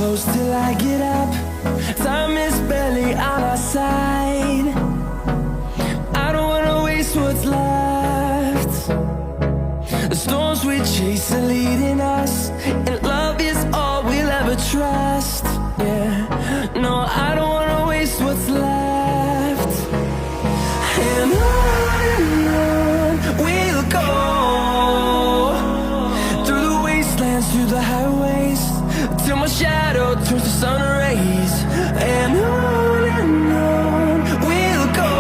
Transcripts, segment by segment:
close till I get up. Time is barely on our side. I don't wanna waste what's left. The storms we chase are leading us, and love is all we'll ever trust. Yeah, no, I don't wanna waste what's left. And on we'll go, through the wastelands, through the highways, till my shadow turns to sun rays. And on we'll go,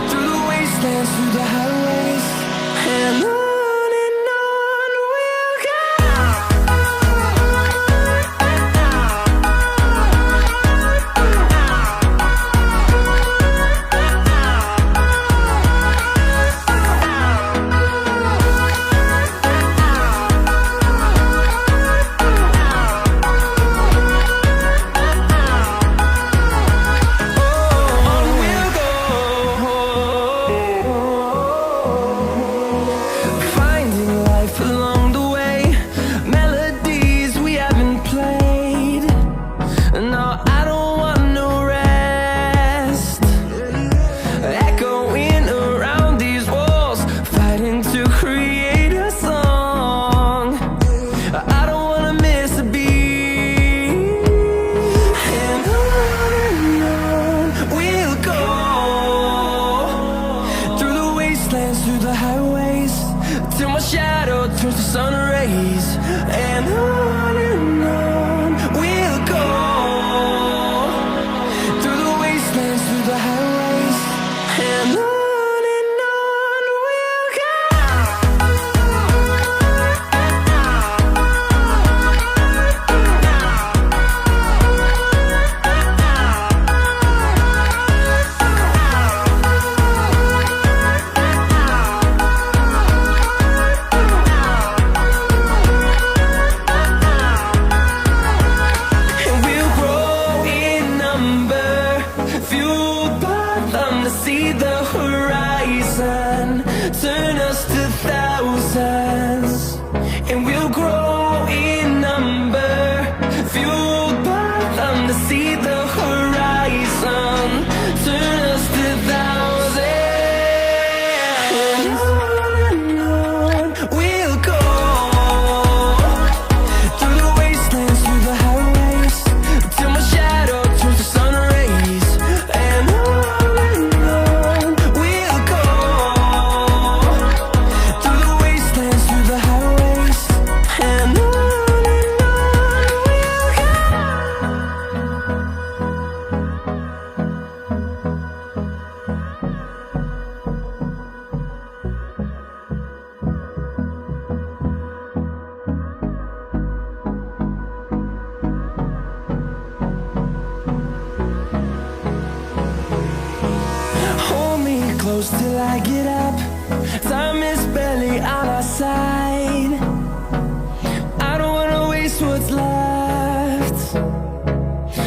through the wastelands, through the highways, and on we'll go. Through the highways, till my shadow turns to sun rays. And on we'll go, through the wastelands, through the highways, and on we'll go. See the horizon turn us to thousands, and we'll grow in number, fueled by them. To see the horizon turn us to thousands, and on we'll go, through the wastelands, through the highways, till my shadow turns to sun rays. And close till I get up. Time is barely on our side. I don't wanna waste what's left.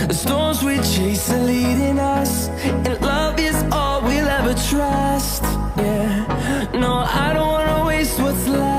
The storms we chase are leading us, and love is all we'll ever trust. Yeah, no, I don't wanna waste what's left.